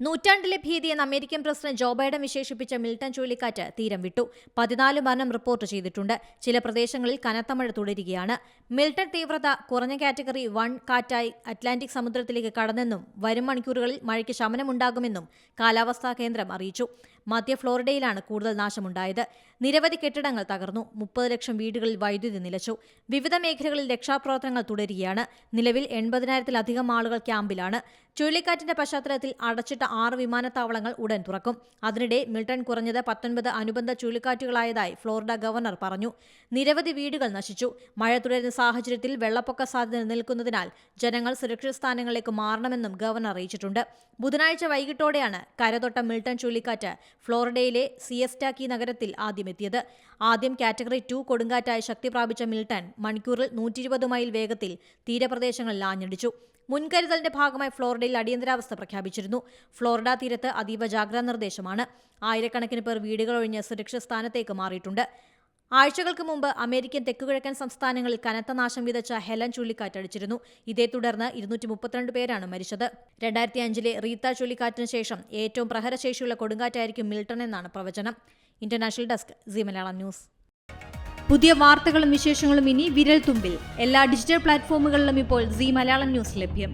നൂറ്റാണ്ടിലെ ഭീതിയെന്ന് American president Joe Biden വിശേഷിപ്പിച്ച Milton ചുഴലിക്കാറ്റ് തീരം വിട്ടു. 14 മരണം റിപ്പോർട്ട് ചെയ്തിട്ടുണ്ട്. ചില പ്രദേശങ്ങളിൽ കനത്ത മഴ തുടരുകയാണ്. മിൽട്ടൺ തീവ്രത കുറഞ്ഞ കാറ്റഗറി 1 കാറ്റായി അറ്റ്ലാന്റിക് സമുദ്രത്തിലേക്ക് കടന്നെന്നും വരും മണിക്കൂറുകളിൽ മഴയ്ക്ക് ശമനമുണ്ടാകുമെന്നും കാലാവസ്ഥാ കേന്ദ്രം അറിയിച്ചു. മധ്യ ഫ്ലോറിഡയിലാണ് കൂടുതൽ നാശമുണ്ടായത്. നിരവധി കെട്ടിടങ്ങൾ തകർന്നു. 30 ലക്ഷം വീടുകളിൽ വൈദ്യുതി നിലച്ചു. വിവിധ മേഖലകളിൽ രക്ഷാപ്രവർത്തനങ്ങൾ തുടരുകയാണ്. നിലവിൽ 80,000-ലധികം ആളുകൾ ക്യാമ്പിലാണ്. ചുഴലിക്കാറ്റിന്റെ പശ്ചാത്തലത്തിൽ അടച്ചിട്ട 6 വിമാനത്താവളങ്ങൾ ഉടൻ തുറക്കും. അതിനിടെ മിൽട്ടൺ കുറഞ്ഞത് 19 അനുബന്ധ ചുഴലിക്കാറ്റുകളായതായി ഫ്ലോറിഡ ഗവർണർ പറഞ്ഞു. നിരവധി വീടുകൾ നശിച്ചു. മഴ തുടരുന്ന സാഹചര്യത്തിൽ വെള്ളപ്പൊക്ക സാധ്യത നിലനിൽക്കുന്നതിനാൽ ജനങ്ങൾ സുരക്ഷിത സ്ഥാനങ്ങളിലേക്ക് മാറണമെന്നും ഗവർണർ അറിയിച്ചിട്ടുണ്ട്. ബുധനാഴ്ച വൈകിട്ടോടെയാണ് കരതൊട്ട മിൽട്ടൺ ചുഴലിക്കാറ്റ് ഫ്ലോറിഡയിലെ സിയസ്റ്റ നഗരത്തിൽ ആദ്യമെത്തിയത്. ആദ്യം കാറ്റഗറി 2 കൊടുങ്കാറ്റായി ശക്തി പ്രാപിച്ച മിൽട്ടൺ മണിക്കൂറിൽ 120 മൈൽ വേഗത്തിൽ തീരപ്രദേശങ്ങളിൽ ആഞ്ഞടിച്ചു. മുൻകരുതലിന്റെ ഭാഗമായി ഫ്ലോറിഡയിൽ അടിയന്തരാവസ്ഥ പ്രഖ്യാപിച്ചിരുന്നു. ഫ്ലോറിഡ തീരത്ത് അതീവ ജാഗ്രതാ നിർദ്ദേശമാണ്. ആയിരക്കണക്കിന് പേർ വീടുകളൊഴിഞ്ഞ് സുരക്ഷിത സ്ഥാനത്തേക്ക് മാറിയിട്ടുണ്ട്. ആഴ്ചകൾക്ക് മുമ്പ് അമേരിക്കൻ തെക്കുകിഴക്കൻ സംസ്ഥാനങ്ങളിൽ കനത്ത നാശം വിതച്ച ഹെലൻ ചുഴലിക്കാറ്റടിച്ചിരുന്നു. ഇതേ തുടർന്ന് 232 പേരാണ് മരിച്ചത്. 2005-ലെ റീത്ത ചുഴലിക്കാറ്റിന് ശേഷം ഏറ്റവും പ്രഹരശേഷിയുള്ള കൊടുങ്കാറ്റായിരിക്കും മിൽട്ടൺ എന്നാണ് പ്രവചനം. International desk Zee Malayalam news. പുതിയ വാർത്തകളും വിശേഷങ്ങളും ഇനി വിരൽ തുമ്പിൽ. എല്ലാ ഡിജിറ്റൽ പ്ലാറ്റ്ഫോമുകളിലും ഇപ്പോൾ സീ മലയാളം ന്യൂസ് ലഭ്യം.